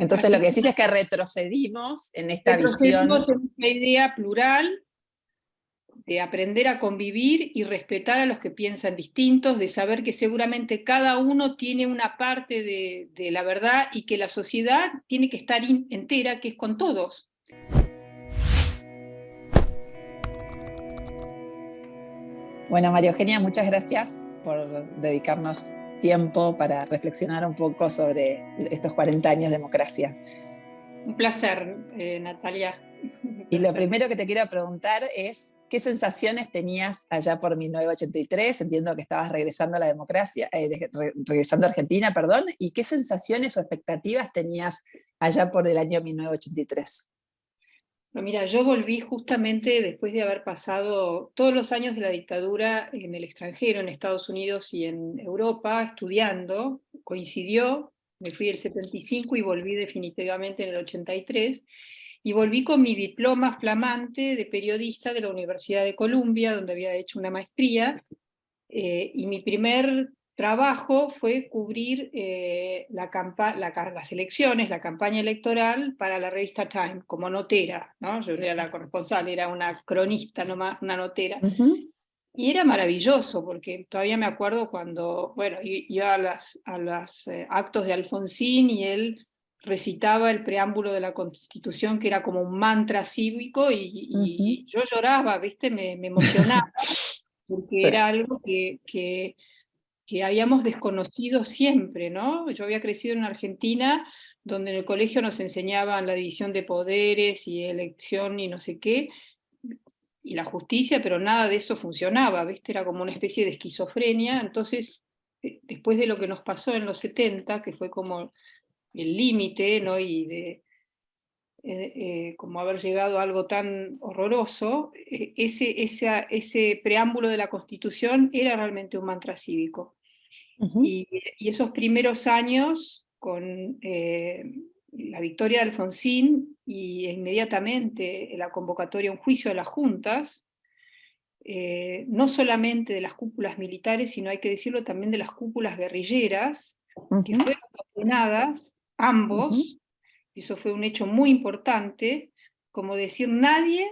Entonces Así lo que decís es que retrocedimos en esta retrocedimos visión. en una idea plural de aprender a convivir y respetar a los que piensan distintos, de saber que seguramente cada uno tiene una parte de la verdad y que la sociedad tiene que estar entera, que es con todos. Bueno, María Eugenia, muchas gracias por dedicarnos tiempo para reflexionar un poco sobre estos 40 años de democracia. Un placer, Natalia. Un Y lo placer. primero que te quiero preguntar es, ¿qué sensaciones tenías allá por 1983? Entiendo que estabas regresando a la democracia, regresando a Argentina, perdón, ¿y qué sensaciones o expectativas tenías allá por el año 1983? Pero mira, yo volví justamente después de haber pasado todos los años de la dictadura en el extranjero, en Estados Unidos y en Europa, estudiando, coincidió, me fui el 75 y volví definitivamente en el 83, y volví con mi diploma flamante de periodista de la Universidad de Columbia, donde había hecho una maestría, y mi primer trabajo fue cubrir las elecciones, la campaña electoral para la revista Time, como notera, ¿no? Yo era la corresponsal, era una cronista nomás, una notera. Uh-huh. Y era maravilloso, porque todavía me acuerdo cuando, bueno, iba a los actos de Alfonsín y él recitaba el preámbulo de la Constitución, que era como un mantra cívico, y yo lloraba, ¿viste? Me emocionaba, porque Sí. era algo que habíamos desconocido siempre, ¿no? Yo había crecido en Argentina, donde en el colegio nos enseñaban la división de poderes y elección y no sé qué, y la justicia, pero nada de eso funcionaba, ¿viste? Era como una especie de esquizofrenia. Entonces, después de lo que nos pasó en los 70, que fue como el límite, ¿no? Y de como haber llegado a algo tan horroroso, ese preámbulo de la Constitución era realmente un mantra cívico. Uh-huh. Y esos primeros años, con la victoria de Alfonsín y inmediatamente la convocatoria a un juicio de las juntas, no solamente de las cúpulas militares, sino hay que decirlo también de las cúpulas guerrilleras, que Uh-huh. fueron condenadas, Uh-huh. ambos, y eso fue un hecho muy importante, como decir, nadie,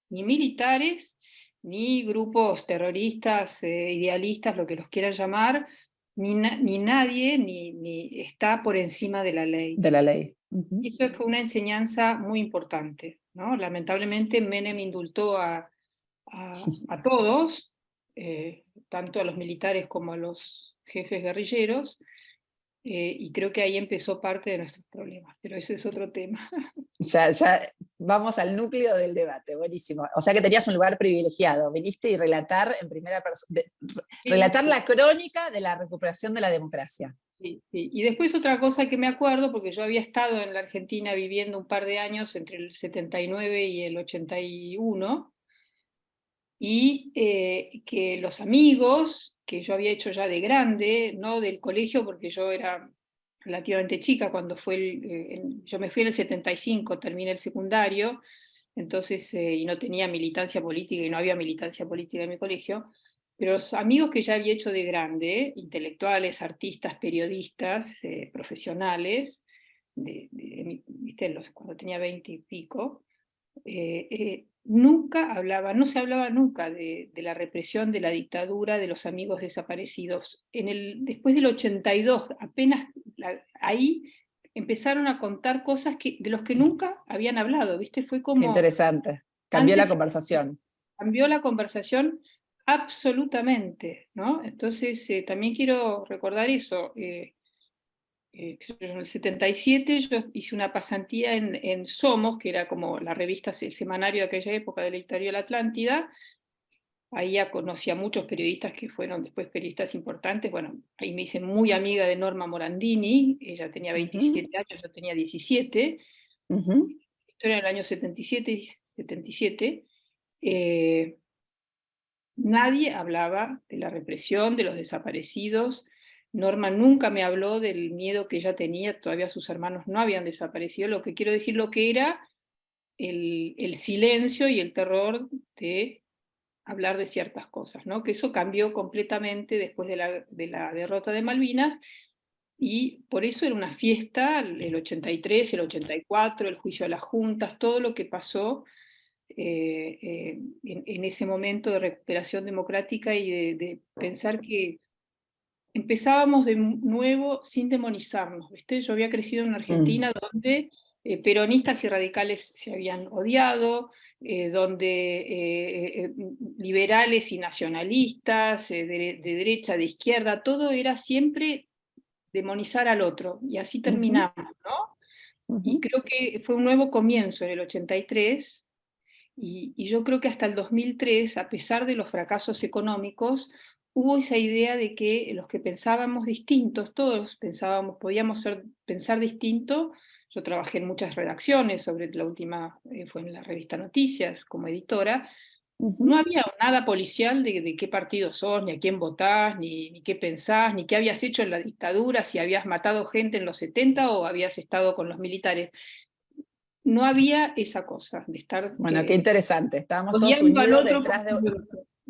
ni militares, ni grupos terroristas, idealistas, lo que los quieran llamar, ni nadie ni está por encima de la ley. De la ley. Uh-huh. Y eso fue una enseñanza muy importante, ¿no? Lamentablemente Menem indultó a todos, tanto a los militares como a los jefes guerrilleros, y creo que ahí empezó parte de nuestros problemas, pero ese es otro tema. Ya vamos al núcleo del debate, buenísimo. O sea que tenías un lugar privilegiado, viniste y relatar en primera persona, Sí, relatar sí, la crónica de la recuperación de la democracia. sí, sí. Y después otra cosa que me acuerdo, porque yo había estado en la Argentina viviendo un par de años entre el 79 y el 81, y que los amigos que yo había hecho ya de grande, no del colegio, porque yo era relativamente chica cuando yo me fui en el 75, terminé el secundario, entonces, y no tenía militancia política y no había militancia política en mi colegio, pero los amigos que ya había hecho de grande, intelectuales, artistas, periodistas, profesionales, ¿viste? Cuando tenía 20 y pico, nunca hablaba, no se hablaba nunca de la represión, de la dictadura, de los amigos desaparecidos. Después del 82, apenas ahí empezaron a contar cosas de los que nunca habían hablado, ¿viste? Fue Qué como, interesante. Cambió la antes conversación. cambió la conversación absolutamente, ¿no? Entonces, también quiero recordar eso. En el 77 yo hice una pasantía en Somos, que era como la revista, el semanario de aquella época de la editorial Atlántida. Ahí ya conocí a muchos periodistas que fueron después periodistas importantes. Bueno, ahí me hice muy amiga de Norma Morandini, ella tenía Uh-huh. 27 años, yo tenía 17. Uh-huh. Esto era en el año 77. Eh, Nadie hablaba de la represión, de los desaparecidos. Norma nunca me habló del miedo que ella tenía, todavía sus hermanos no habían desaparecido. Lo que quiero decir, lo que era el silencio y el terror de hablar de ciertas cosas, ¿no? Que eso cambió completamente después de la derrota de Malvinas, y por eso era una fiesta, el 83, el 84, el juicio a las juntas, todo lo que pasó en ese momento de recuperación democrática y de pensar que empezábamos de nuevo sin demonizarnos, ¿viste? Yo había crecido en una Mm, Argentina donde peronistas y radicales se habían odiado, donde liberales y nacionalistas, de derecha, de izquierda, todo era siempre demonizar al otro, y así ujú, terminamos, ¿no? Y ujú. creo que fue un nuevo comienzo en el 83, y yo creo que hasta el 2003, a pesar de los fracasos económicos, hubo esa idea de que los que pensábamos distintos, todos pensábamos, podíamos pensar distinto. Yo trabajé en muchas redacciones, sobre la última fue en la revista Noticias como editora. No Ujú. había nada policial de qué partido sos, ni a quién votás, ni qué pensás, ni qué habías hecho en la dictadura, si habías matado gente en los 70 o habías estado con los militares. No había esa cosa de estar Bueno, qué interesante. Estábamos todos odiando al unidos otro detrás de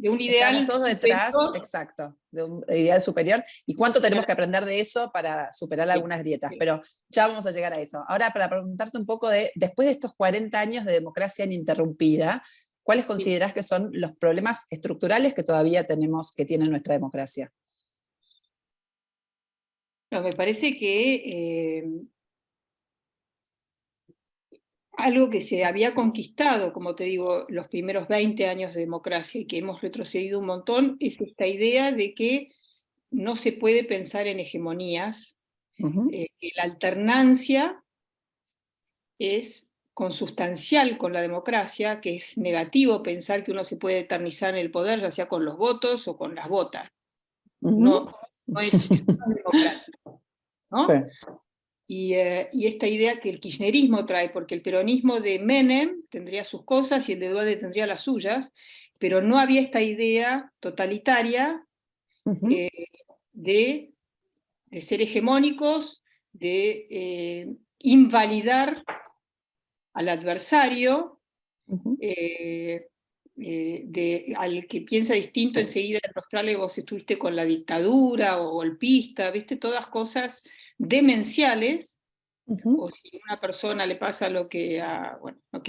un estamos ideal todos detrás, superior. exacto, de un ideal superior. ¿Y cuánto tenemos Claro, que aprender de eso para superar sí, algunas grietas? sí, Pero ya vamos a llegar a eso. Ahora, para preguntarte un poco de, después de estos 40 años de democracia ininterrumpida, ¿cuáles sí. considerás que son los problemas estructurales que todavía tenemos, que tiene nuestra democracia? Pero me parece que algo que se había conquistado, como te digo, los primeros 20 años de democracia y que hemos retrocedido un montón, es esta idea de que no se puede pensar en hegemonías, Ujú, que la alternancia es consustancial con la democracia, que es negativo pensar que uno se puede eternizar en el poder, ya sea con los votos o con las botas. ujú. No, eso no es democrático, Sí. ¿no? Y esta idea que el kirchnerismo trae, porque el peronismo de Menem tendría sus cosas y el de Dualde tendría las suyas, pero no había esta idea totalitaria Ujú, eh, de, de ser hegemónicos, de invalidar al adversario, ujú. al que piensa distinto enseguida demostrarle vos estuviste con la dictadura o golpista, ¿viste? Todas cosas demenciales. Ujú. O si a una persona le pasa lo que a, bueno, no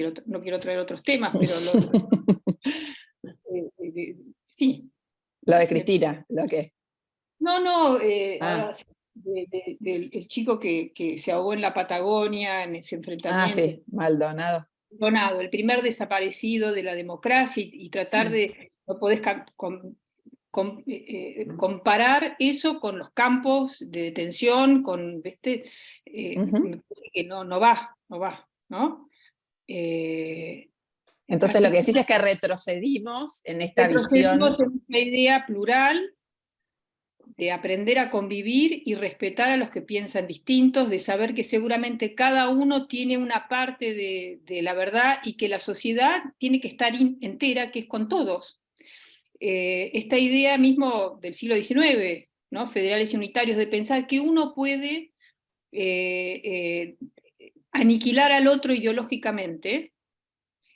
quiero traer otros temas, pero sí, Lo de me- Cristina, lo que. no, no, Ah, ahora, del chico que se ahogó en la Patagonia, en ese ah, enfrentamiento, sí, Maldonado. Donado, el primer desaparecido de la democracia, y tratar Sí. de, no podés comparar eso con los campos de detención, con, ¿viste? Ujú. Me parece que no va, no va, ¿no? Eh, Entonces lo Así que que decís es que retrocedimos en esta retrocedimos visión. en una idea plural de aprender a convivir y respetar a los que piensan distintos, de saber que seguramente cada uno tiene una parte de la verdad y que la sociedad tiene que estar entera, que es con todos. Esta idea mismo del siglo XIX, ¿no? Federales y unitarios, de pensar que uno puede eh, eh, aniquilar al otro ideológicamente,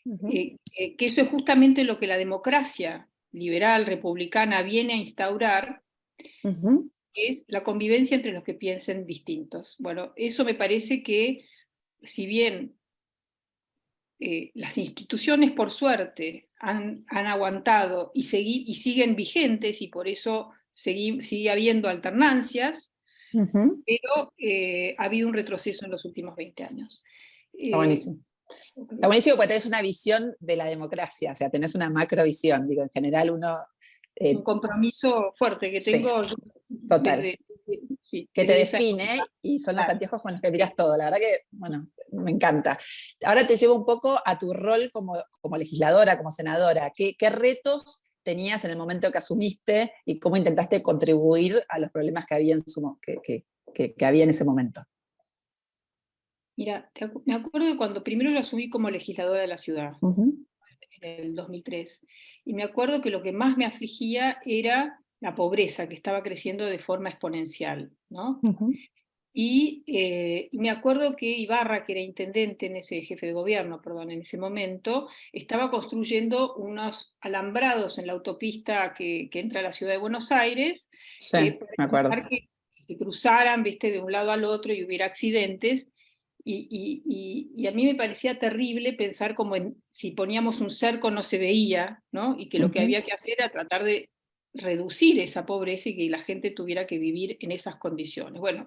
Ujú, que eso es justamente lo que la democracia liberal, republicana, viene a instaurar, ujú, es la convivencia entre los que piensen distintos. Bueno, eso me parece que, si bien las instituciones, por suerte, han aguantado y siguen vigentes, y por eso sigue habiendo alternancias, ujú. pero ha habido un retroceso en los últimos 20 años. Está Eh, buenísimo. Está buenísimo porque tenés una visión de la democracia, o sea, tenés una macrovisión. Digo, en general uno, un compromiso fuerte que sí, tengo total, sí, que te desde esa define época. y son los Claro, anteojos con los que miras sí. todo. La verdad que, bueno, me encanta. Ahora te llevo un poco a tu rol como legisladora, como senadora. ¿Qué retos tenías en el momento que asumiste y cómo intentaste contribuir a los problemas que había que había en ese momento? Mira, me acuerdo de cuando primero lo asumí como legisladora de la ciudad, Ujú, en el 2003, y me acuerdo que lo que más me afligía era la pobreza, que estaba creciendo de forma exponencial, ¿no? ujú, Y me acuerdo que Ibarra, que era intendente, en ese jefe de gobierno, perdón, en ese momento, estaba construyendo unos alambrados en la autopista que entra a la ciudad de Buenos Aires, sí, para me acuerdo. evitar que se cruzaran, ¿viste?, de un lado al otro y hubiera accidentes. Y a mí me parecía terrible pensar como si poníamos un cerco no se veía, ¿no? Y que lo que había que hacer era tratar de reducir esa pobreza y que la gente tuviera que vivir en esas condiciones. Bueno,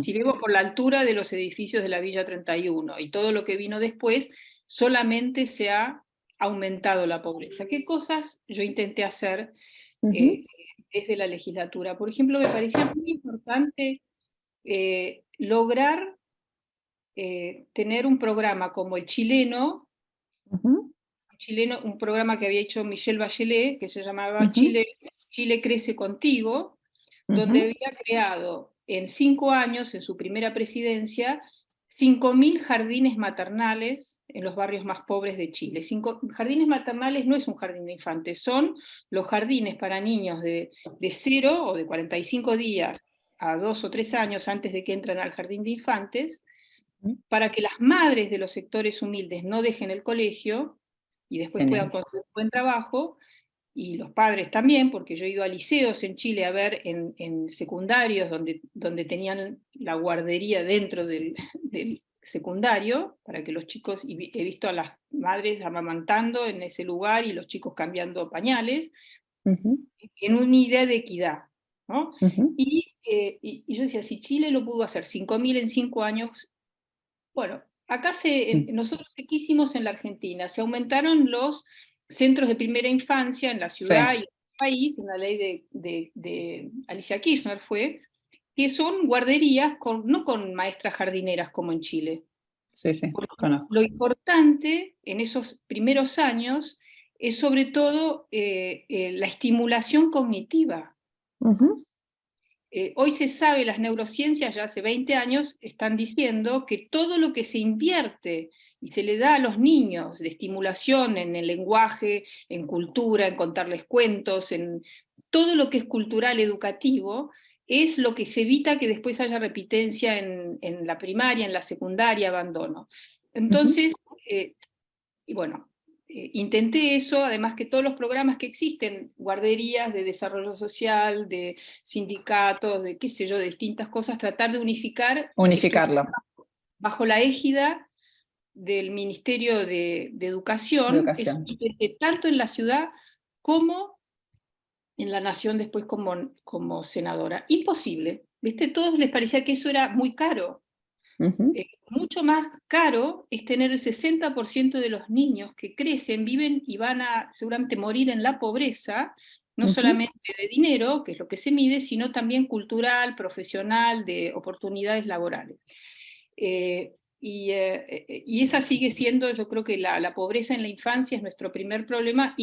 si vemos por la altura de los edificios de la Villa 31 y todo lo que vino después, solamente se ha aumentado la pobreza. ¿Qué cosas yo intenté hacer desde la legislatura? Por ejemplo, me parecía muy importante lograr tener un programa como el chileno, un programa que había hecho Michelle Bachelet, que se llamaba Chile Crece Contigo, donde había creado en 5 años, en su primera presidencia, 5.000 jardines maternales en los barrios más pobres de Chile. Jardines maternales no es un jardín de infantes, son los jardines para niños de 0 o de 45 días a 2 o 3 años antes de que entren al jardín de infantes, para que las madres de los sectores humildes no dejen el colegio y después puedan conseguir un buen trabajo, y los padres también, porque yo he ido a liceos en Chile a ver en secundarios donde tenían la guardería dentro del secundario, para que los chicos, y he visto a las madres amamantando en ese lugar y los chicos cambiando pañales, en una idea de equidad, ¿no? Y yo decía, si Chile lo pudo hacer 5.000 en 5 años, bueno, acá nosotros qué hicimos en la Argentina, se aumentaron los centros de primera infancia en la ciudad y en el país, en la ley de Alicia Kirchner fue, que son guarderías no con maestras jardineras como en Chile. Sí, conozco. Lo importante en esos primeros años es sobre todo la estimulación cognitiva. Hoy se sabe, las neurociencias ya hace 20 años están diciendo que todo lo que se invierte y se le da a los niños de estimulación en el lenguaje, en cultura, en contarles cuentos, en todo lo que es cultural, educativo, es lo que se evita que después haya repitencia en la primaria, en la secundaria, abandono. Entonces, y bueno, intenté eso, además que todos los programas que existen, guarderías de desarrollo social, de sindicatos, de qué sé yo, de distintas cosas, tratar de Unificarlo. Bajo la égida del Ministerio de Educación, tanto en la ciudad como en la nación después como senadora. Imposible, ¿viste? A todos les parecía que eso era muy caro. Mucho más caro es tener el 60% de los niños que crecen, viven y van a seguramente morir en la pobreza, no solamente de dinero, que es lo que se mide, sino también cultural, profesional, de oportunidades laborales. Y esa sigue siendo, yo creo que la pobreza en la infancia es nuestro primer problema.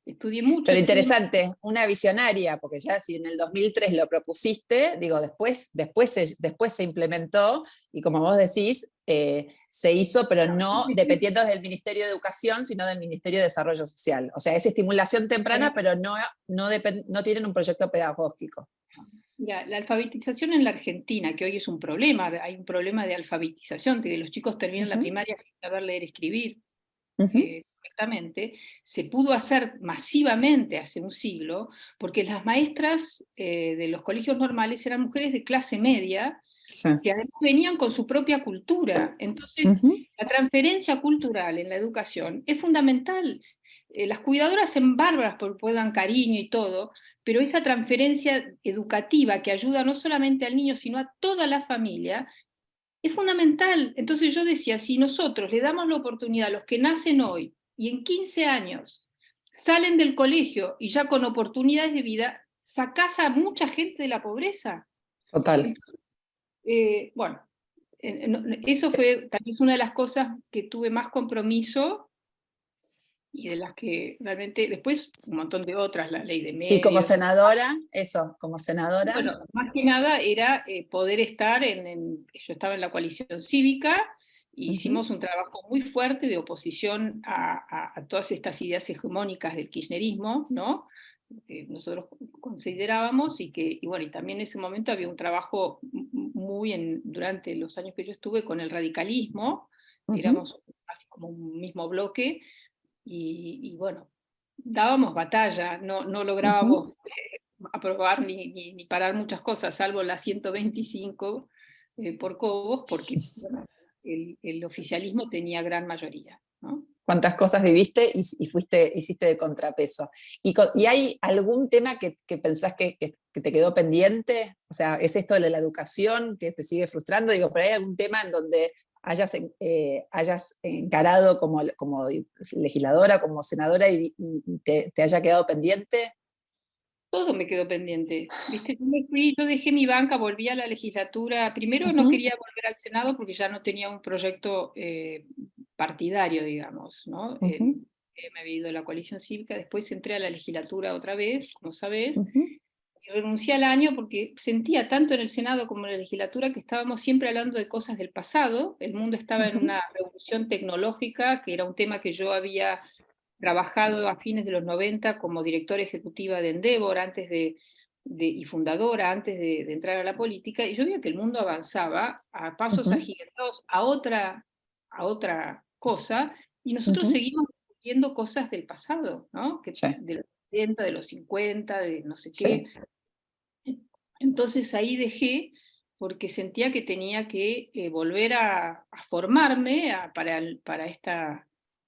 Estudié mucho. Pero interesante, una visionaria, porque ya si en el 2003 lo propusiste, digo, después se implementó, y como vos decís, se hizo, pero no dependiendo del Ministerio de Educación, sino del Ministerio de Desarrollo Social. O sea, es estimulación temprana, pero no tienen un proyecto pedagógico. Ya, la alfabetización en la Argentina, que hoy es un problema, hay un problema de alfabetización, que los chicos terminan la primaria sin saber leer y escribir. Correctamente, se pudo hacer masivamente hace un siglo, porque las maestras de los colegios normales eran mujeres de clase media, que además venían con su propia cultura. Entonces, la transferencia cultural en la educación es fundamental. Las cuidadoras son bárbaras porque puedan cariño y todo, pero esa transferencia educativa que ayuda no solamente al niño, sino a toda la familia, es fundamental. Entonces yo decía, si nosotros le damos la oportunidad a los que nacen hoy y en 15 años salen del colegio y ya con oportunidades de vida, sacás a mucha gente de la pobreza. Total. Entonces, bueno, eso fue tal vez una de las cosas que tuve más compromiso y de las que realmente, después un montón de otras, la ley de medios. Y como senadora, eso, como senadora. Bueno, más que nada era poder estar yo estaba en la coalición cívica, y hicimos un trabajo muy fuerte de oposición a todas estas ideas hegemónicas del kirchnerismo, ¿no? Que nosotros considerábamos, y bueno, y también en ese momento había un trabajo durante los años que yo estuve con el radicalismo, éramos casi como un mismo bloque, y bueno, dábamos batalla, no lográbamos aprobar ni parar muchas cosas, salvo la 125 por Cobos, porque bueno, el oficialismo tenía gran mayoría, ¿no? Cuántas cosas viviste y hiciste de contrapeso. ¿Y hay algún tema que pensás que te quedó pendiente? O sea, ¿es esto de la educación que te sigue frustrando? Digo, pero ¿hay algún tema en donde hayas encarado como legisladora, como senadora y te haya quedado pendiente? Todo me quedó pendiente. ¿Viste? Yo dejé mi banca, volví a la legislatura. Primero no Ujú, quería volver al Senado porque ya no tenía un proyecto partidario, digamos, ¿no? ujú, Me había ido a la coalición cívica, después entré a la legislatura otra vez, como sabés, ujú, y renuncié al año porque sentía tanto en el Senado como en la legislatura que estábamos siempre hablando de cosas del pasado. El mundo estaba en ujú, una revolución tecnológica, que era un tema que yo había trabajado a fines de los 90 como directora ejecutiva de Endeavor y fundadora antes de entrar a la política, y yo veía que el mundo avanzaba a pasos ujú, agigantados a otra cosa, y nosotros ujú. seguimos viendo cosas del pasado, ¿no? Sí, De los 70, de los 50, de no sé qué. sí. Entonces ahí dejé porque sentía que tenía que volver a formarme para esta...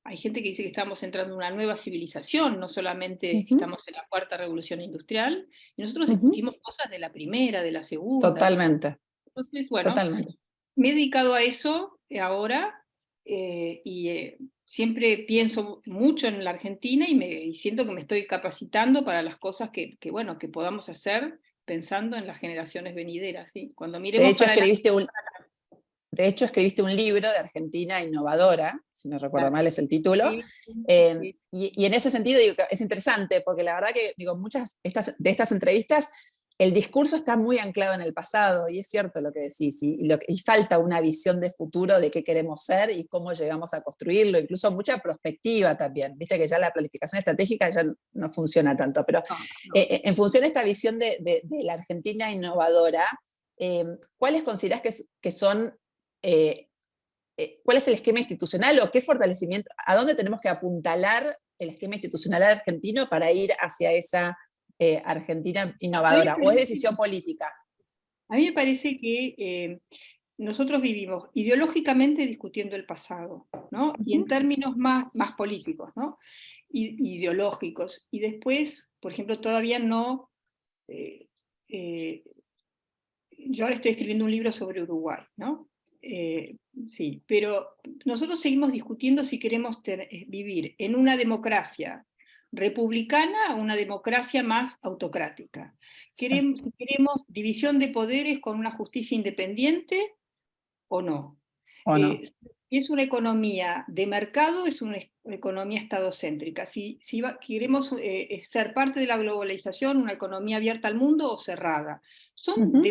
Hay gente que dice que estamos entrando en una nueva civilización, no solamente Ujú, estamos en la cuarta revolución industrial, y nosotros ujú. discutimos cosas de la primera, de la segunda. Totalmente, Entonces, bueno, totalmente. me he dedicado a eso ahora y siempre pienso mucho en la Argentina y siento que me estoy capacitando para las cosas bueno, que podamos hacer pensando en las generaciones venideras, ¿sí? Cuando De miremos hecho, para adelante. escribiste un libro de Argentina innovadora, si no recuerdo mal es el título, Sí, sí, sí. y en ese sentido digo, que es interesante, porque la verdad que digo, muchas de estas entrevistas, el discurso está muy anclado en el pasado, y es cierto lo que decís, y falta una visión de futuro de qué queremos ser y cómo llegamos a construirlo, incluso mucha perspectiva también, viste que ya la planificación estratégica ya no funciona tanto, pero No, no. en función de esta visión de la Argentina innovadora, ¿cuáles considerás que son eh, cuál es el esquema institucional o qué fortalecimiento, a dónde tenemos que apuntalar el esquema institucional argentino para ir hacia esa Argentina A mí me innovadora? ¿O es parece, decisión política? a mí me parece que nosotros vivimos ideológicamente discutiendo el pasado, ¿no? Y en Ujú, términos más políticos, ¿no? Ideológicos. Y después, por ejemplo, todavía no... eh, eh, yo ahora estoy escribiendo un libro sobre Uruguay, ¿no? Sí, pero nosotros seguimos discutiendo si queremos vivir en una democracia republicana o una democracia más autocrática. sí. Queremos división de poderes con una justicia independiente o no. ¿O no? Si es una economía de mercado, es una economía estadocéntrica. Si queremos ser parte de la globalización, una economía abierta al mundo o cerrada. Ujú.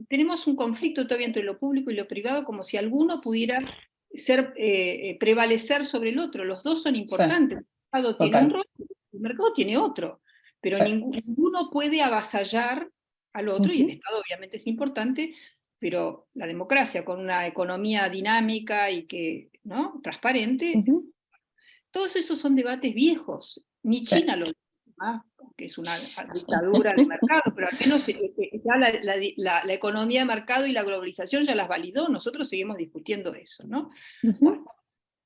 Tenemos un conflicto todavía entre lo público y lo privado, como si alguno pudiera prevalecer sobre el otro. Los dos son Sí, importantes. El Estado tiene un total. rol, el mercado tiene otro, pero Sí. ninguno puede avasallar al otro, y el Ujú, Estado obviamente es importante, pero la democracia con una economía dinámica y ¿no? Transparente, ujú. todos esos son debates viejos. Ni Sí. China lo ¿ah? Que es una dictadura de mercado, pero al menos ya la economía de mercado y la globalización ya las validó, nosotros seguimos discutiendo eso, ¿no? Bueno, Ujú.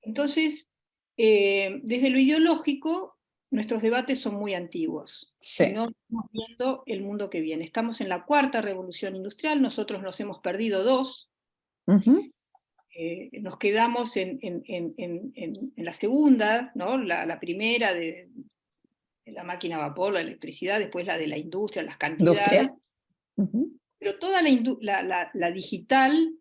entonces, desde lo ideológico, nuestros debates son muy antiguos y Sí. no estamos viendo el mundo que viene. Estamos en la cuarta revolución industrial, nosotros nos hemos perdido dos, Ujú. nos quedamos en la segunda, ¿no? La primera de la máquina a vapor, la electricidad, después la de la industria, las cantidades, Industria. Ujú. pero toda la digital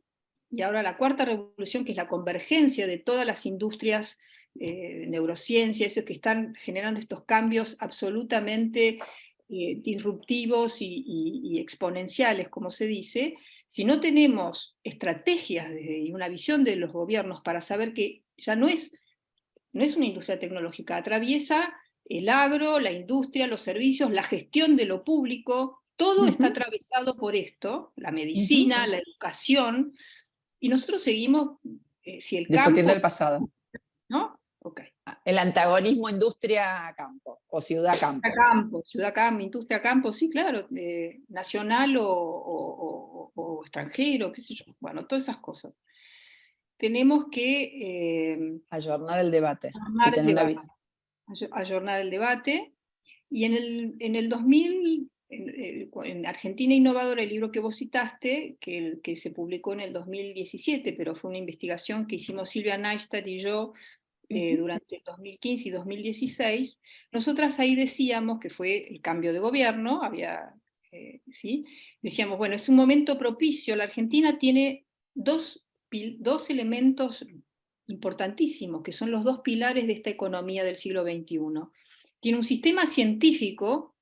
y ahora la cuarta revolución, que es la convergencia de todas las industrias, neurociencia, esos que están generando estos cambios absolutamente disruptivos y exponenciales, como se dice, si no tenemos estrategias y una visión de los gobiernos para saber que ya no es una industria tecnológica, atraviesa el agro, la industria, los servicios, la gestión de lo público, todo está Ujú. atravesado por esto, la Ujú. medicina, la educación, y nosotros seguimos, si el Discutiendo campo, el pasado. ¿no? Ok. El antagonismo industria-campo o ciudad-campo. Ciudad-campo, industria-campo, sí, claro, nacional o extranjero, qué sé yo, bueno, todas esas cosas. Tenemos que ayornar el debate. ayornar el debate, ayornar el debate, y en el 2000, en Argentina Innovadora, el libro que vos citaste, que se publicó en el 2017, pero fue una investigación que hicimos Silvia Neistat y yo, durante el 2015 y 2016, nosotras ahí decíamos que fue el cambio de gobierno, ¿sí? Decíamos, bueno, es un momento propicio, la Argentina tiene dos elementos importantísimos, que son los dos pilares de esta economía del siglo XXI. Tiene un sistema científico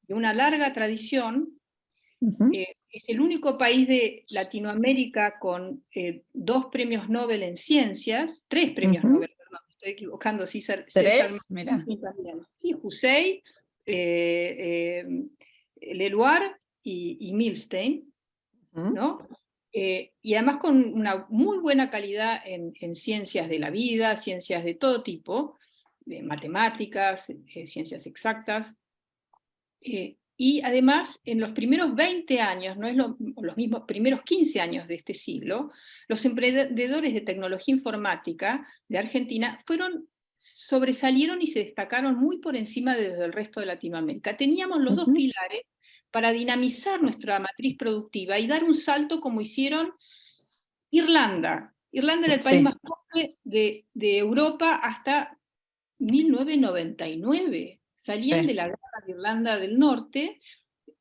de una larga tradición. Es el único país de Latinoamérica con 2 premios Nobel en ciencias, 3 premios Nobel, perdón, me estoy equivocando, César Mira. también. Sí, Hussein, Leloir y Milstein, ¿no? Y además con una muy buena calidad en ciencias de la vida, ciencias de todo tipo, matemáticas, ciencias exactas. Y además, en los primeros 20 años, no es los mismos primeros 15 años de este siglo, los emprendedores de tecnología informática de Argentina sobresalieron y se destacaron muy por encima del resto de Latinoamérica. Teníamos los dos pilares para dinamizar nuestra matriz productiva y dar un salto como hicieron Irlanda. Irlanda era el país más pobre de Europa hasta 1999. Salían de la guerra de Irlanda del Norte.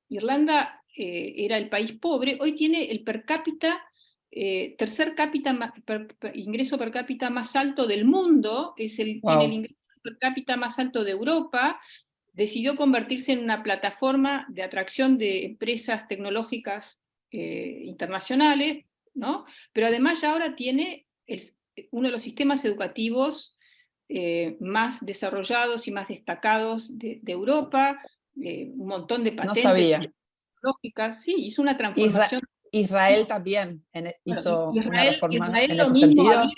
Irlanda era el país pobre, hoy tiene el per cápita, tercer ingreso per cápita más alto del mundo, tiene el ingreso per cápita más alto de Europa, decidió convertirse en una plataforma de atracción de empresas tecnológicas internacionales, ¿no? Pero además ya ahora tiene uno de los sistemas educativos más desarrollados y más destacados de Europa, un montón de patentes. No sabía. Tecnológicas, sí, hizo una transformación. Israel también hizo una reforma Israel en lo ese mismo, sentido.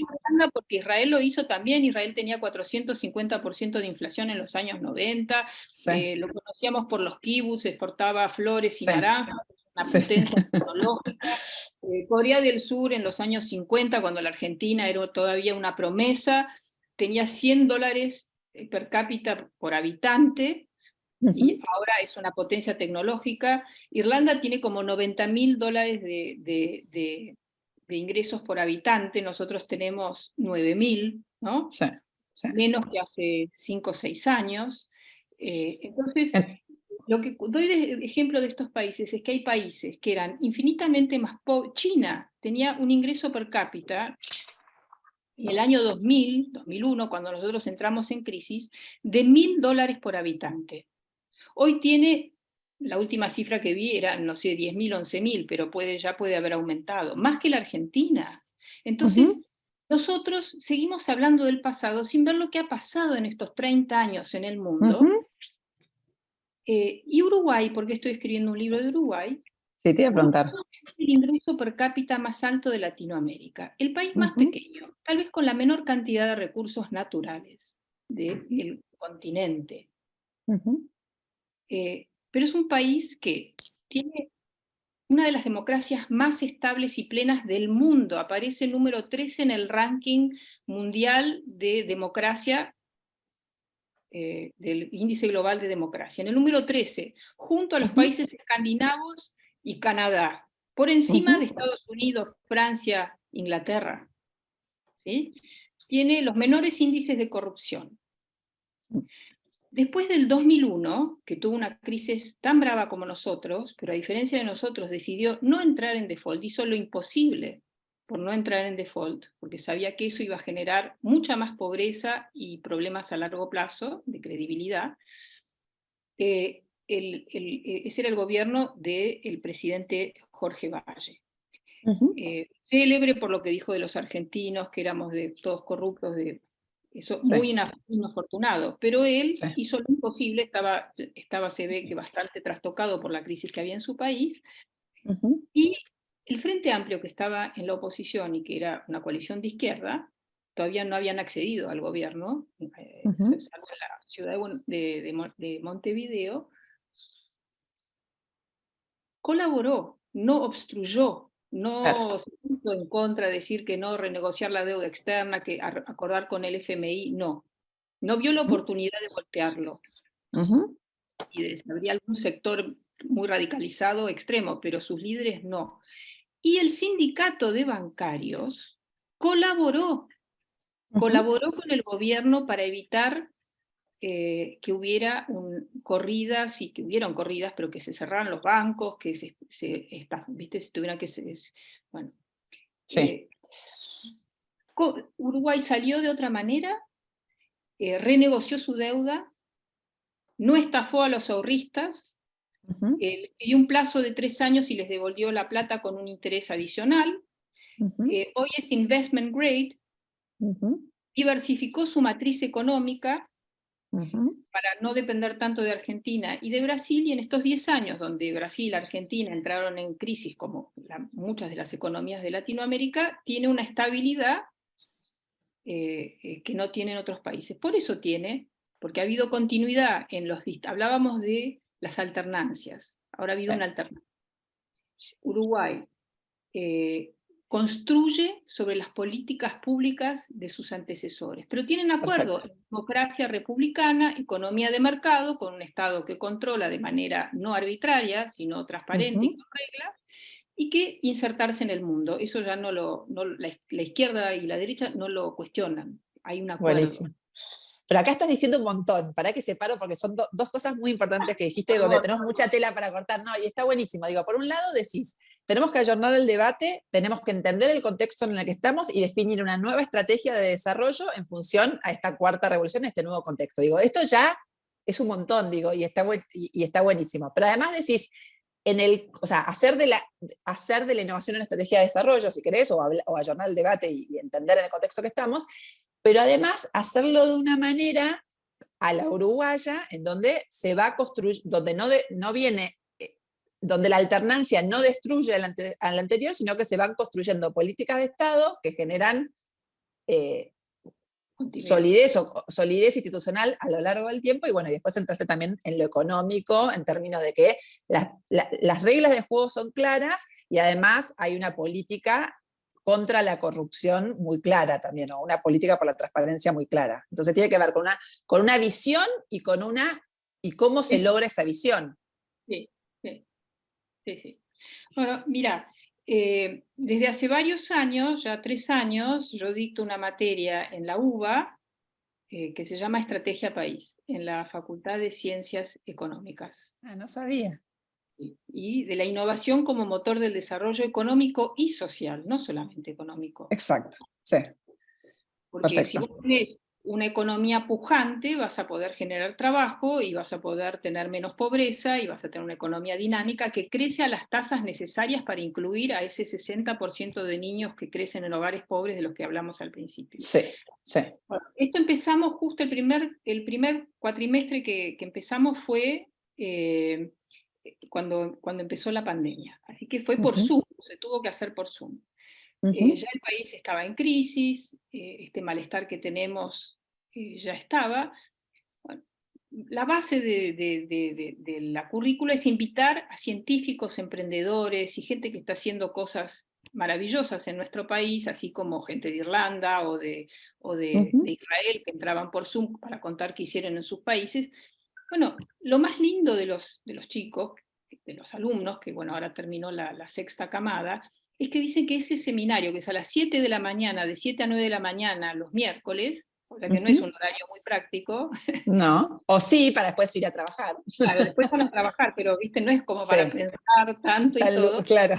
porque Israel lo hizo también. Israel tenía 450% de inflación en los años 90, lo conocíamos por los kibbutz, exportaba flores y naranjas, una potencia tecnológica. Corea del Sur en los años 50, cuando la Argentina era todavía una promesa, tenía $100 per cápita por habitante, y ahora es una potencia tecnológica. Irlanda tiene como $90.000 de ingresos por habitante, nosotros tenemos 9.000, ¿no? Menos que hace 5 o 6 años. Entonces, lo que doy de ejemplo de estos países es que hay países que eran infinitamente más pobres. China tenía un ingreso per cápita en el año 2001, cuando nosotros entramos en crisis, de $1.000 por habitante. Hoy tiene, la última cifra que vi era, no sé, 10.000, 11.000, pero ya puede haber aumentado, más que la Argentina. Entonces, nosotros seguimos hablando del pasado sin ver lo que ha pasado en estos 30 años en el mundo. Y Uruguay, porque estoy escribiendo un libro de Uruguay, sí, te iba a preguntar. El ingreso per cápita más alto de Latinoamérica. El país más pequeño, tal vez con la menor cantidad de recursos naturales del continente. Pero es un país que tiene una de las democracias más estables y plenas del mundo. Aparece número 13 en el ranking mundial de democracia, del índice global de democracia. En el número 13, junto a los países escandinavos y Canadá, por encima de Estados Unidos, Francia, Inglaterra. ¿Sí? Tiene los menores índices de corrupción. Después del 2001, que tuvo una crisis tan brava como nosotros, pero a diferencia de nosotros decidió no entrar en default, hizo lo imposible por no entrar en default, porque sabía que eso iba a generar mucha más pobreza y problemas a largo plazo de credibilidad. Ese era el gobierno del presidente Jorge Valle. Célebre por lo que dijo de los argentinos, que éramos todos corruptos, eso muy inafortunado, pero él hizo lo imposible, se ve que bastante trastocado por la crisis que había en su país, y el Frente Amplio, que estaba en la oposición y que era una coalición de izquierda, todavía no habían accedido al gobierno, Ujú. salvo en la ciudad de Montevideo, colaboró, no obstruyó, Claro. no se puso en contra de decir que no, renegociar la deuda externa, que acordar con el FMI, no. No vio la Ujú. oportunidad de voltearlo. Ujú. Habría algún sector muy radicalizado extremo, pero sus líderes no. Y el sindicato de bancarios colaboró Ujú. con el gobierno para evitar que hubiera corridas, y que hubieron corridas, pero que se cerraran los bancos, que ¿viste? Se tuvieran que... bueno, Sí. Uruguay salió de otra manera, renegoció su deuda, no estafó a los ahorristas, Ujú. le dio un plazo de 3 años y les devolvió la plata con un interés adicional. Ujú. Hoy es investment grade, Ujú. diversificó su matriz económica Ujú. para no depender tanto de Argentina y de Brasil, y en estos 10 años, donde Brasil y Argentina entraron en crisis, como muchas de las economías de Latinoamérica, tiene una estabilidad que no tienen otros países. Por eso porque ha habido continuidad hablábamos de las alternancias, ahora ha habido Sí. una alternancia. Uruguay eh, construye sobre las políticas públicas de sus antecesores, pero tienen acuerdo Perfecto. en democracia republicana, economía de mercado, con un Estado que controla de manera no arbitraria, sino transparente y Ujú. con reglas, y que insertarse en el mundo. Eso ya la izquierda y la derecha no lo cuestionan, hay un acuerdo. Buenísimo. Pero acá estás diciendo un montón, para que separo, porque son dos cosas muy importantes que dijiste, Por donde favor, tenemos por mucha favor. tela para cortar, ¿no? Y está buenísimo. Digo, por un lado decís, tenemos que ayornar el debate, tenemos que entender el contexto en el que estamos y definir una nueva estrategia de desarrollo en función a esta cuarta revolución, a este nuevo contexto. Digo, esto ya es un montón, digo, y está buenísimo. Pero además decís, o sea, hacer de la innovación una estrategia de desarrollo, si querés, o ayornar el debate y entender en el contexto que estamos, pero además hacerlo de una manera a la uruguaya, en donde se va a construir, donde no viene, donde la alternancia no destruye al anterior, sino que se van construyendo políticas de Estado que generan eh, Continuidad. solidez institucional a lo largo del tiempo, y bueno, y después entraste también en lo económico, en términos de que las reglas de juego son claras y además hay una política contra la corrupción muy clara también, o una política por la transparencia muy clara. Entonces tiene que ver con una visión y cómo se Sí, logra esa visión. sí, sí, sí, sí. Bueno, mira, desde hace varios años, ya 3 años, yo dicto una materia en la UBA que se llama Estrategia País, en la Facultad de Ciencias Económicas. Ah, no sabía. Sí. Y de la innovación como motor del desarrollo económico y social, no solamente económico. Exacto, sí, Porque si perfecto. vos tenés una economía pujante, vas a poder generar trabajo y vas a poder tener menos pobreza y vas a tener una economía dinámica que crece a las tasas necesarias para incluir a ese 60% de niños que crecen en hogares pobres de los que hablamos al principio. Sí, sí. Bueno, esto empezamos justo el primer cuatrimestre que empezamos fue cuando empezó la pandemia. Así que fue por Ujú. Zoom, se tuvo que hacer por Zoom. Ujú. Ya el país estaba en crisis, este malestar que tenemos ya estaba. Bueno, la base de la currícula es invitar a científicos, emprendedores y gente que está haciendo cosas maravillosas en nuestro país, así como gente de Irlanda o de Ujú. Israel que entraban por Zoom para contar qué hicieron en sus países. Bueno, lo más lindo de los chicos, de los alumnos, que bueno, ahora terminó la sexta camada, es que dicen que ese seminario, que es a las 7 de la mañana, de 7 a 9 de la mañana los miércoles, o sea que no es un Ujú. horario muy práctico. No, o sí, para después ir a trabajar. Claro, después van a trabajar, pero viste, no es como para Sí, pensar tanto y todo. claro,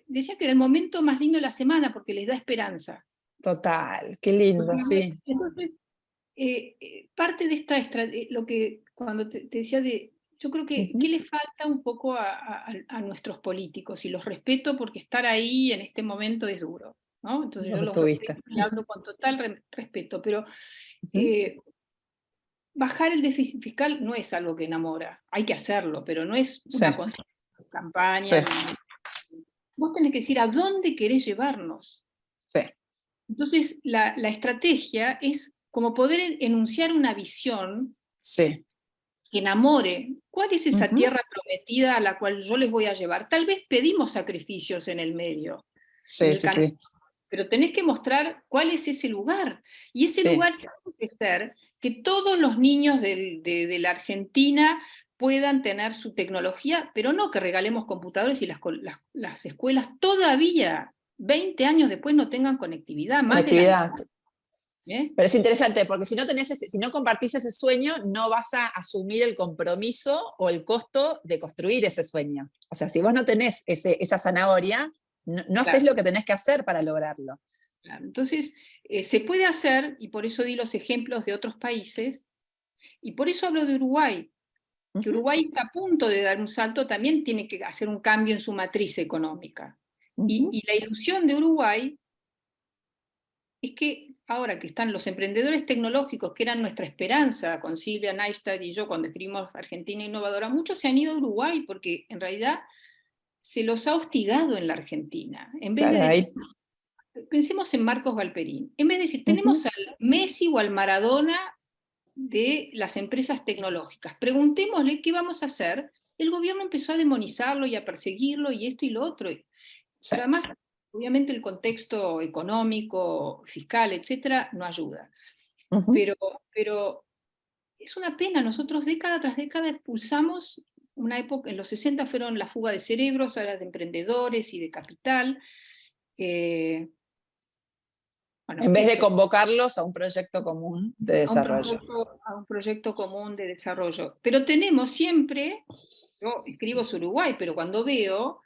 Decía que era el momento más lindo de la semana porque les da esperanza. total, qué lindo, Porque, sí. entonces, parte de lo que cuando te decía yo creo que, ¿qué Ujú. le falta un poco a nuestros políticos? Y los respeto porque estar ahí en este momento es duro, ¿no? Entonces Vos yo los respeto estuviste. y hablo con total respeto, pero Ujú. eh, bajar el déficit fiscal no es algo que enamora, hay que hacerlo, pero no es Sí, una sí, campaña. Vos tenés que decir a dónde querés llevarnos. sí. Entonces, la estrategia es como poder enunciar una visión Sí. que enamore. ¿Cuál es esa Ujú. tierra prometida a la cual yo les voy a llevar? Tal vez pedimos sacrificios en el medio, en Sí, el sí, camino, sí. pero tenés que mostrar cuál es ese lugar. Y ese Sí. lugar tiene que ser que todos los niños de la Argentina puedan tener su tecnología, pero no que regalemos computadores y las escuelas todavía, 20 años después, no tengan conectividad, más de la mitad. Conectividad. ¿Eh? Pero es interesante, porque si no si no compartís ese sueño, no vas a asumir el compromiso o el costo de construir ese sueño. O sea, si vos no tenés esa zanahoria, no haces Claro, lo que tenés que hacer para lograrlo. claro. Entonces, se puede hacer, y por eso di los ejemplos de otros países, y por eso hablo de Uruguay, que Ujú, Uruguay está a punto de dar un salto, también tiene que hacer un cambio en su matriz económica. ujú. Y la ilusión de Uruguay es que ahora que están los emprendedores tecnológicos, que eran nuestra esperanza con Silvia Neistat y yo cuando escribimos Argentina Innovadora, muchos se han ido a Uruguay porque en realidad se los ha hostigado en la Argentina. En vez de Claro, decir, ahí. pensemos en Marcos Galperín, en vez de decir, Ujú. tenemos al Messi o al Maradona de las empresas tecnológicas, preguntémosle qué vamos a hacer. El gobierno empezó a demonizarlo y a perseguirlo y esto y lo otro. Sí. Pero además, obviamente el contexto económico, fiscal, etcétera, no ayuda. Ujú. Pero, pero es una pena, nosotros década tras década expulsamos una época, en los 60 fueron la fuga de cerebros, ahora de emprendedores y de capital. Eh, bueno, En vez de eso, convocarlos a un proyecto común de desarrollo. a un proyecto común de desarrollo. Pero tenemos siempre, yo escribo sobre Uruguay, pero cuando veo,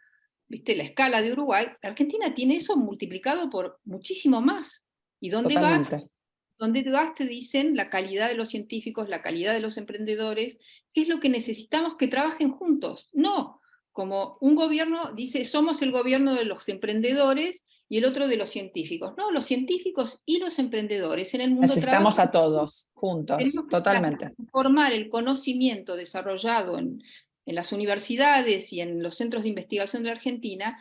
viste, la escala de Uruguay, Argentina tiene eso multiplicado por muchísimo más. ¿Y dónde vas? Totalmente. Donde vas te dicen la calidad de los científicos, la calidad de los emprendedores, qué es lo que necesitamos que trabajen juntos. No, como un gobierno dice, somos el gobierno de los emprendedores y el otro de los científicos. No, los científicos y los emprendedores en el mundo Necesitamos trabajan. a todos juntos, Tenemos que totalmente. transformar el conocimiento desarrollado en las universidades y en los centros de investigación de la Argentina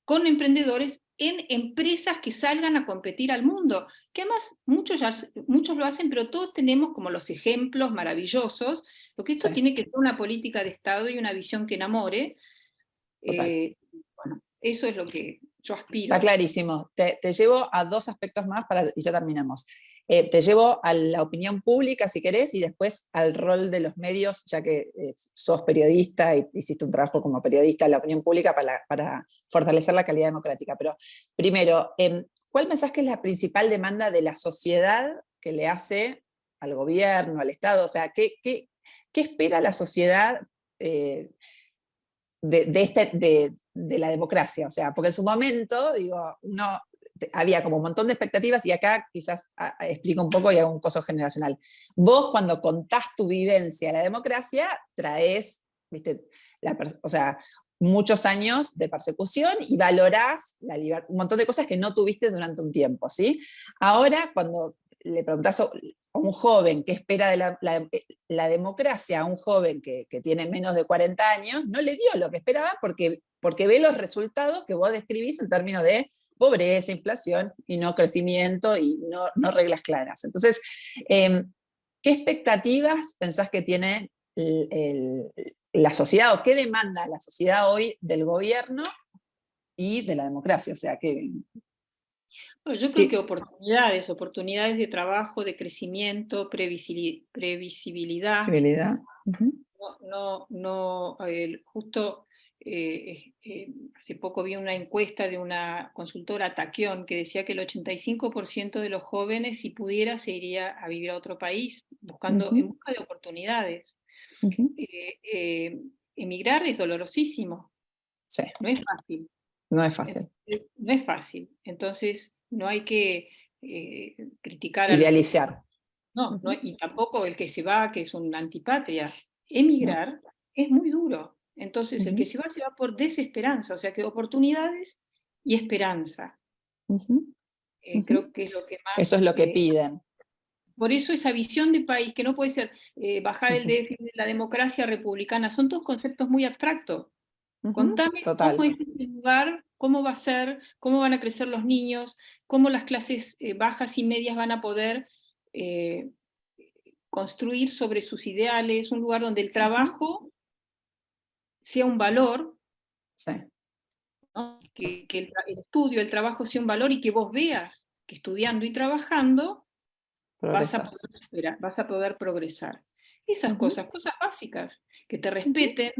con emprendedores en empresas que salgan a competir al mundo, que además muchos lo hacen, pero todos tenemos como los ejemplos maravillosos, porque esto Sí, tiene que ser una política de Estado y una visión que enamore. total. Bueno, eso es lo que yo Está aspiro. clarísimo. Te llevo a dos aspectos más y ya terminamos. Te llevo a la opinión pública, si querés, y después al rol de los medios, ya que sos periodista y hiciste un trabajo como periodista en la opinión pública para fortalecer la calidad democrática. Pero primero, ¿cuál pensás que es la principal demanda de la sociedad que le hace al gobierno, al Estado? O sea, ¿qué espera la sociedad de la democracia? O sea, porque en su momento, digo, había como un montón de expectativas y acá quizás explico un poco y hago un coso generacional. Vos cuando contás tu vivencia a la democracia, traes, viste, o sea, muchos años de persecución y valorás un montón de cosas que no tuviste durante un tiempo, ¿sí? Ahora, cuando le preguntás a un joven que espera de la democracia, a un joven que tiene menos de 40 años, no le dio lo que esperaba porque ve los resultados que vos describís en términos de pobreza, inflación y no crecimiento y no reglas claras. Entonces, ¿qué expectativas pensás que tiene la sociedad o qué demanda la sociedad hoy del gobierno y de la democracia? O sea, Bueno, yo creo que oportunidades de trabajo, de crecimiento, previsibilidad. habilidad. Uh-huh. Justo hace poco vi una encuesta de una consultora Taquión que decía que el 85% de los jóvenes, si pudiera, se iría a vivir a otro país, en Uh-huh. busca de oportunidades. Uh-huh. Eh, eh, Emigrar es dolorosísimo, Sí, no es fácil. no es fácil. No es fácil. Entonces, no hay que criticar a los que se van. Idealizar. No, no, Uh-huh. y tampoco el que se va, que es un antipatria. No. Emigrar es muy duro. Entonces, el que Uh-huh. se va por desesperanza, o sea que oportunidades y esperanza. Uh-huh. Uh-huh. Creo que es lo que Eso es más. lo que piden. Por eso esa visión de país, que no puede ser bajar el déficit de la democracia republicana, son todos conceptos muy abstractos. Uh-huh. Contame cómo Total. es ese lugar cómo va a ser, cómo van a crecer los niños, cómo las clases bajas y medias van a poder construir sobre sus ideales, un lugar donde el trabajo sea un valor, Sí, ¿no? sí. Que el estudio, el trabajo sea un valor y que vos veas que estudiando y trabajando Progresas. vas a poder progresar. Esas Ujú, cosas, cosas básicas, que te ujú. respeten,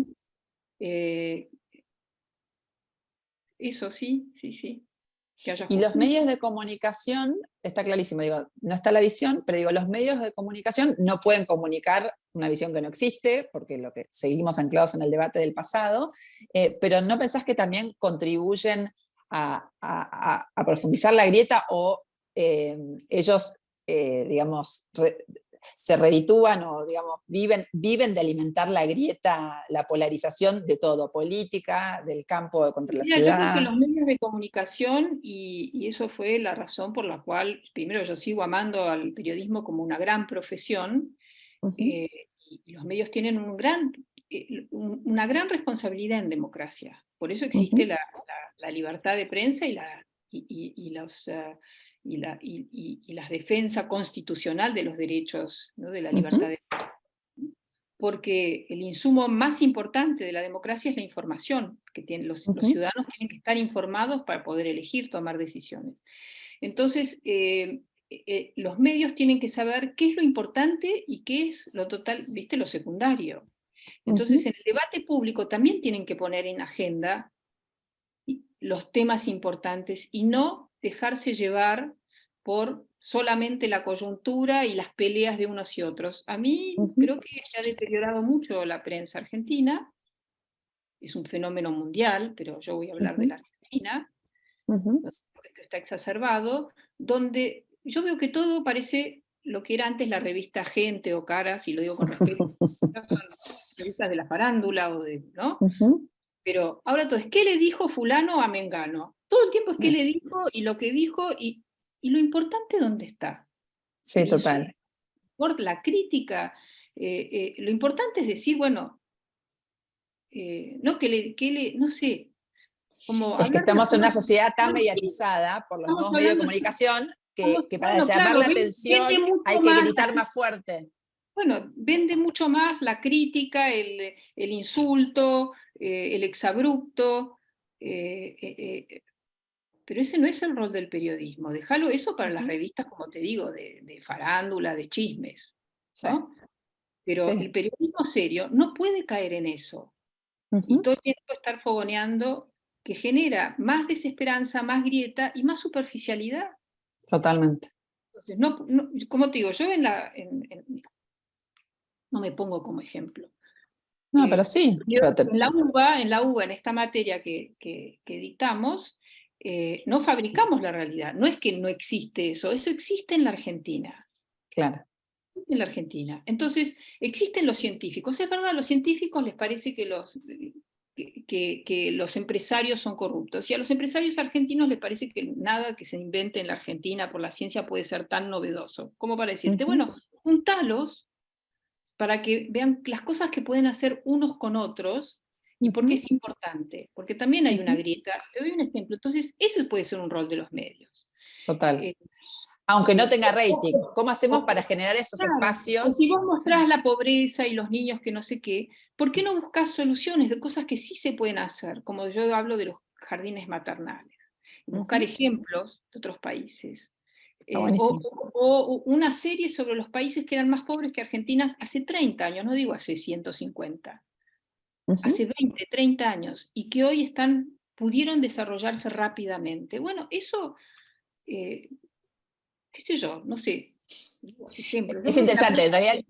eh, eso sí, sí, sí, que haya Y los justicia. medios de comunicación, está clarísimo, digo, no está la visión, pero digo, los medios de comunicación no pueden comunicar una visión que no existe, porque lo que seguimos anclados en el debate del pasado, pero ¿no pensás que también contribuyen a profundizar la grieta o ellos, digamos, se reditúan o digamos, viven de alimentar la grieta, la polarización de todo, política, del campo contra la Mira, yo creo que ciudad? los medios de comunicación, y eso fue la razón por la cual, primero, yo sigo amando al periodismo como una gran profesión, Ujú, eh, y los medios tienen una gran responsabilidad en democracia. Por eso existe ujú, la libertad de prensa y la defensa constitucional de los derechos, ¿no? De la libertad ujú, de porque el insumo más importante de la democracia es la información, que tienen los ujú. ciudadanos tienen que estar informados para poder elegir, tomar decisiones. Entonces, los medios tienen que saber qué es lo importante y qué es lo total, viste, lo secundario. Entonces, Ujú, en el debate público también tienen que poner en agenda los temas importantes y no dejarse llevar por solamente la coyuntura y las peleas de unos y otros. A mí ujú, creo que se ha deteriorado mucho la prensa argentina, es un fenómeno mundial, pero yo voy a hablar de ujú, la Argentina, ujú. donde esto está exacerbado, donde yo veo que todo parece lo que era antes la revista Gente o Caras, y lo digo con respeto, son revistas de la farándula o de, ¿no? Ujú. Pero ahora todo es, ¿qué le dijo fulano a Mengano? Todo el tiempo es Sí, qué le dijo y lo que dijo y lo importante dónde está. sí, El insulto, total. la crítica, lo importante es decir, bueno, no no sé, como Es que hablar de los estamos en una temas, sociedad tan bueno, sí, mediatizada por los estamos nuevos medios de hablando, comunicación que para bueno, llamar claro, la vende atención hay mucho que más gritar más fuerte. bueno, vende mucho más la crítica, el insulto, el exabrupto, eh, eh, eh, pero ese no es el rol del periodismo. Déjalo eso para las Ujú. revistas, como te digo, de farándula, de chismes, Sí, ¿no? Pero el sí. periodismo serio no puede caer en eso. Y Ujú. todo el tiempo estar fogoneando que genera más desesperanza, más grieta y más superficialidad. Totalmente. Entonces, como te digo, yo no me pongo como ejemplo. No, pero sí. Yo en esta materia que dictamos, no fabricamos la realidad. No es que no existe eso existe en la Argentina. Claro. Existe en la Argentina. Entonces, existen los científicos. Es verdad, a los científicos les parece que los empresarios son corruptos. Y a los empresarios argentinos les parece que nada que se invente en la Argentina por la ciencia puede ser tan novedoso. Como para decirte, Ujú, bueno, juntalos para que vean las cosas que pueden hacer unos con otros y por qué ujú, es importante, porque también hay una ujú. grieta. Te doy un ejemplo. Entonces, ese puede ser un rol de los medios. Total. Eh, Aunque no eh, tenga o, rating, ¿cómo hacemos para o- generar esos claro, o si espacios? vos Sí. mostrás la pobreza y los niños que no sé qué, ¿por qué no buscás soluciones de cosas que sí se pueden hacer? Como yo hablo de los jardines maternales, y buscar Ujú. ejemplos de otros países. Está O, buenísimo. o una serie sobre los países que eran más pobres que Argentina hace 30 años, no digo hace 150, Ujú. hace 20, 30 años, y que hoy pudieron desarrollarse rápidamente. Bueno, eso, eh, qué sé yo, no sé, digo ejemplos. Yo Es creo que la interesante, en prensa realidad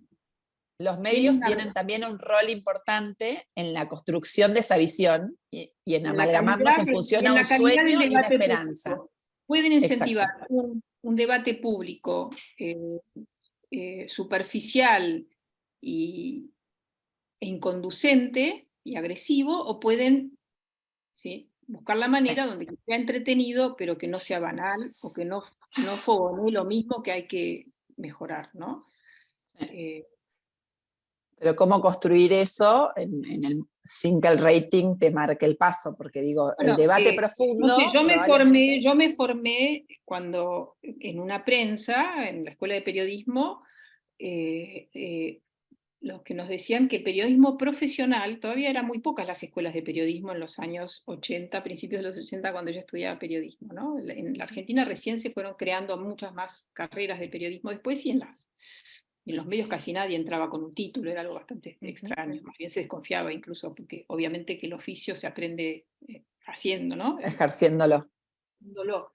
los tiene medios una tienen también un rol importante en la construcconstrucción de esa visión y en en la amalgamarnos calidad en función y a en un la calidad del sueño y una debate esperanza. público. Pueden incentivar Exacto. un debate público superficial y, e inconducente y agresivo, o pueden, ¿sí?, buscar la Sí. manera donde sea entretenido, pero que no sea banal o que no fogonee lo mismo que hay que mejorar, ¿no? Sí. Eh, Pero cómo construir eso sin que el rating te marque el paso, porque digo, el Bueno, debate no sé, profundo probablemente... yo me formé cuando en una prensa, en la escuela de periodismo, eh, eh, los que nos decían que periodismo profesional, todavía eran muy pocas las escuelas de periodismo en los años 80, principios de los 80, cuando yo estudiaba periodismo, ¿no? En la Argentina recién se fueron creando muchas más carreras de periodismo después, y en los medios casi nadie entraba con un título, era algo bastante extraño, más bien se desconfiaba incluso, porque obviamente que el oficio se aprende haciendo, ¿no? Ejerciéndolo. Haciéndolo.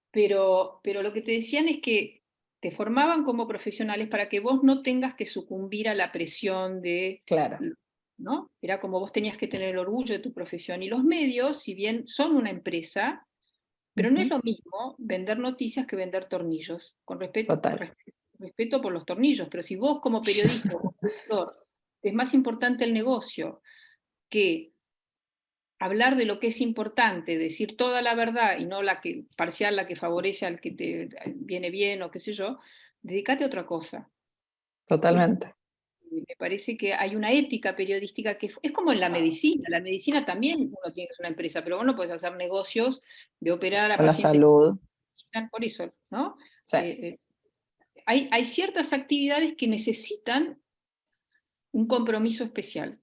Pero lo que te decían es que te formaban como profesionales para que vos no tengas que sucumbir a la presión de, Claro. ¿no? Era como vos tenías que tener el orgullo de tu profesión. Y los medios, si bien son una empresa, pero no es lo mismo vender noticias que vender tornillos, Total. respeto por los tornillos. Pero si vos como periodista o conductor es más importante el negocio que hablar de lo que es importante, decir toda la verdad y no la que parcial, la que favorece al que te viene bien o qué sé yo, dedícate a otra cosa. Totalmente. Me parece que hay una ética periodística que es como en la medicina. La medicina también uno tiene que ser una empresa, pero vos no puedes hacer negocios de operar a Con la pacientes salud. por eso, ¿no? Sí. Hay ciertas actividades que necesitan un compromiso especial.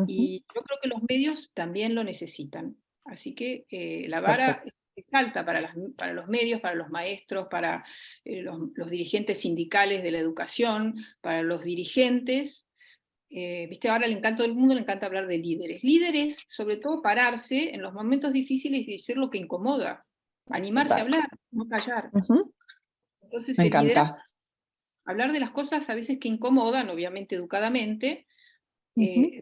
Y yo creo que los medios también lo necesitan. Así que la vara Perfecto. es alta para los medios, para los maestros, para los dirigentes sindicales de la educación, para los dirigentes. Viste, ahora todo el mundo le encanta hablar de líderes. Líderes, sobre todo, pararse en los momentos difíciles y decir lo que incomoda. Animarse a Total. hablar, no callar. Entonces, Me el liderazgo, encanta. hablar de las cosas a veces que incomodan, obviamente educadamente, Ujú, eh,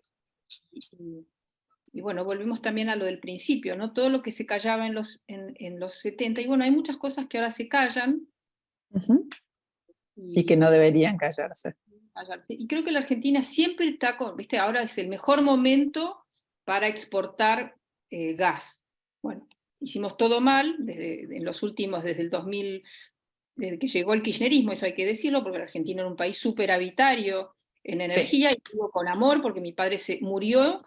y bueno, volvemos también a lo del principio, ¿no? Todo lo que se callaba en los 70, y bueno, hay muchas cosas que ahora se callan, ujú. Y que no y, deberían callarse. y creo que la Argentina siempre está con, viste, ahora es el mejor momento para exportar gas. Bueno, hicimos todo mal en los últimos, desde el 2000, desde que llegó el kirchnerismo, eso hay que decirlo, porque la Argentina era un país superavitario en Sí, energía, y digo con amor, porque mi padre se murió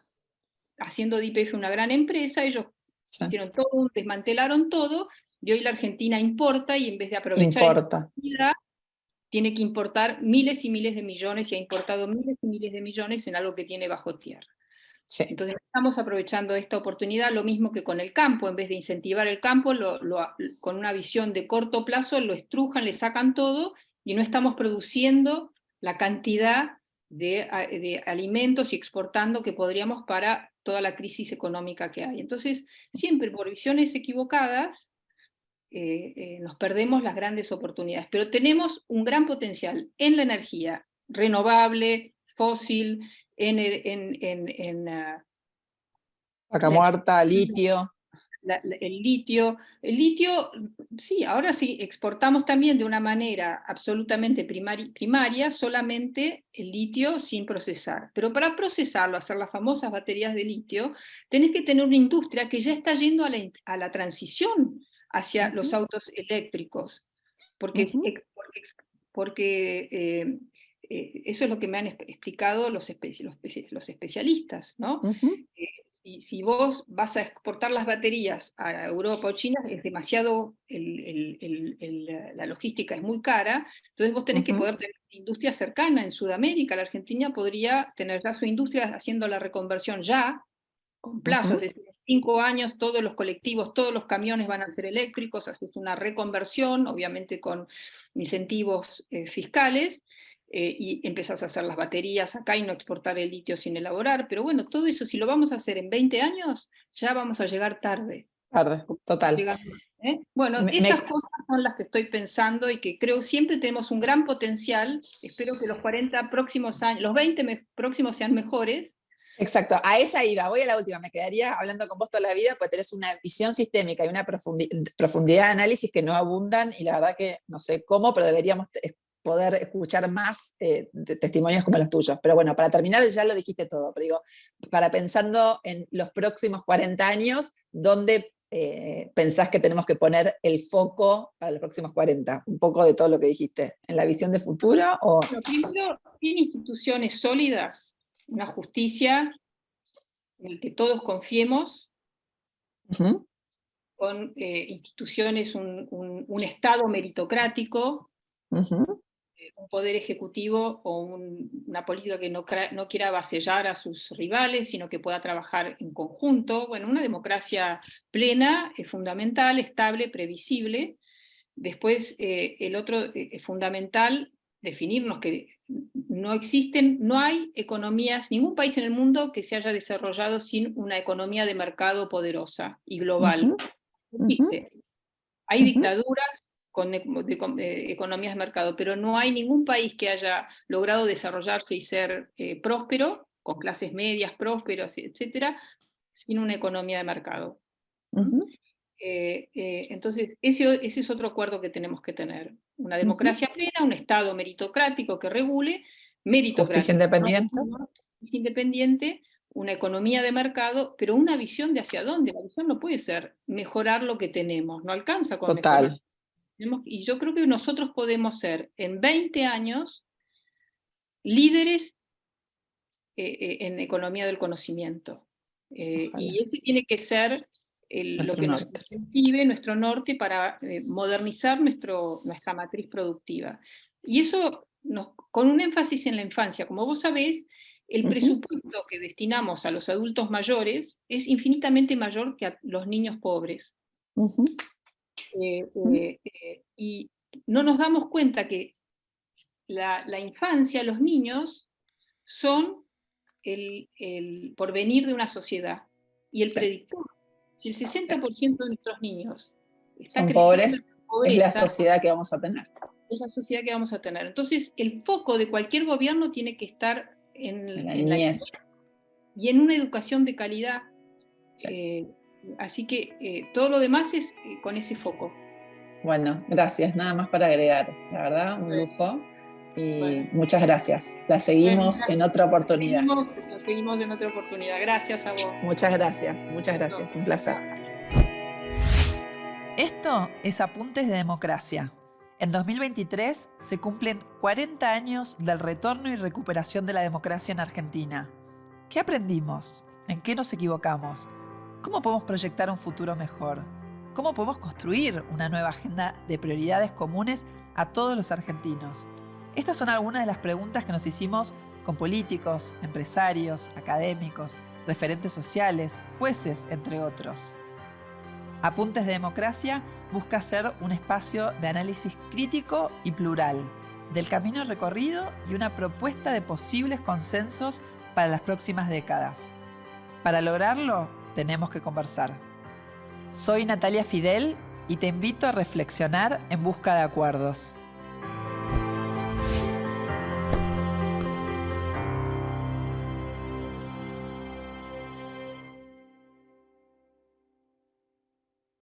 haciendo de YPF una gran empresa. Ellos sí. hicieron todo, desmantelaron todo, y hoy la Argentina importa, y en vez de aprovechar esa Importa. oportunidad, tiene que importar miles y miles de millones, y ha importado miles y miles de millones en algo que tiene bajo tierra. Sí. Entonces estamos aprovechando esta oportunidad, lo mismo que con el campo. En vez de incentivar el campo, con una visión de corto plazo, lo estrujan, le sacan todo, y no estamos produciendo la cantidad de alimentos y exportando que podríamos para toda la crisis económica que hay. Entonces, siempre por visiones equivocadas, nos perdemos las grandes oportunidades, pero tenemos un gran potencial en la energía renovable, fósil, en Vaca la muerta, litio. el litio, sí, ahora sí, exportamos también de una manera absolutamente primaria solamente el litio sin procesar. Pero para procesarlo, hacer las famosas baterías de litio, tenés que tener una industria que ya está yendo a la transición hacia los Ujú, autos eléctricos, porque, ujú. porque eso es lo que me han explicado los especialistas, ¿no? Ujú. Si vos vas a exportar las baterías a Europa o China, es demasiado, la logística es muy cara, entonces vos tenés que Ujú. poder tener industria cercana en Sudamérica. La Argentina podría tener ya su industria haciendo la reconversión ya, con plazos, Ujú. es decir, en 5 años todos los colectivos, todos los camiones van a ser eléctricos, haces una reconversión, obviamente con incentivos fiscales, y empezás a hacer las baterías acá y no exportar el litio sin elaborar. Pero bueno, todo eso, si lo vamos a hacer en 20 años, ya vamos a llegar tarde. Tarde, total. Bueno, Me, esas me- cosas son las que estoy pensando, y que creo siempre tenemos un gran potencial. Espero que los 40 próximos años, los 20 próximos sean mejores. Exacto, a esa iba, voy a la última, me quedaría hablando con vos toda la vida, porque tenés una visión sistémica y una profundidad de análisis que no abundan, y la verdad que no sé cómo, pero deberíamos poder escuchar más testimonios como los tuyos. Pero bueno, para terminar, ya lo dijiste todo, pero digo, para pensando en los próximos 40 años, ¿dónde pensás que tenemos que poner el foco para los próximos 40? Un poco de todo lo que dijiste. ¿En la visión de futuro o...? Bueno, primero, tiene instituciones sólidas, una justicia en la que todos confiemos, Ujú, con instituciones, un Estado meritocrático, ujú, un poder ejecutivo o una política que no quiera avasallar a sus rivales, sino que pueda trabajar en conjunto. Bueno, una democracia plena es fundamental, estable, previsible. Después, el otro es fundamental, definirnos que no hay economías, ningún país en el mundo que se haya desarrollado sin una economía de mercado poderosa y global. ujú, No ujú, existe. Hay ujú. dictaduras con economías de mercado, pero no hay ningún país que haya logrado desarrollarse y ser próspero, con clases medias prósperas, etcétera, sin una economía de mercado. Ujú, Entonces, ese es otro acuerdo que tenemos que tener. Una ujú. democracia plena, un Estado meritocrático que regule, Justicia meritocrático, no independiente. es independiente, una economía de mercado, pero una visión de hacia dónde. La visión no puede ser mejorar lo que tenemos, no alcanza con mejorar. Total. Y yo creo que nosotros podemos ser en 20 años líderes en economía del conocimiento. Ojalá. Y ese tiene que ser lo Nuestro que nos norte. incentive, nuestro norte, para modernizar nuestra matriz productiva. Y eso con un énfasis en la infancia. Como vos sabés, el Ujú, presupuesto que destinamos a los adultos mayores es infinitamente mayor que a los niños pobres. ujú, ujú. Y no nos damos cuenta que la infancia, los niños, son el porvenir de una sociedad y el Sí, predictor. Si el sí. 60% de nuestros niños está Son creciendo en pobres, es la pobreza, sociedad que vamos a tener. es la sociedad que vamos a tener. Entonces, el foco de cualquier gobierno tiene que estar En la en la niñez. niñez y en una educación de calidad. Sí. Así que todo lo demás es con ese foco. Bueno, gracias. Nada más para agregar. La verdad, un lujo. Y Bueno, muchas gracias. La bueno, seguimos en otra oportunidad. lo seguimos en otra oportunidad. Gracias a vos. Muchas gracias. Muchas gracias. Un placer. Esto es Apuntes de Democracia. En 2023 se cumplen 40 años del retorno y recuperación de la democracia en Argentina. ¿Qué aprendimos? ¿En qué nos equivocamos? ¿Cómo podemos proyectar un futuro mejor? ¿Cómo podemos construir una nueva agenda de prioridades comunes a todos los argentinos? Estas son algunas de las preguntas que nos hicimos con políticos, empresarios, académicos, referentes sociales, jueces, entre otros. Apuntes de Democracia busca ser un espacio de análisis crítico y plural del camino recorrido y una propuesta de posibles consensos para las próximas décadas. Para lograrlo, tenemos que conversar. Soy Natalia Fidel y te invito a reflexionar en busca de acuerdos.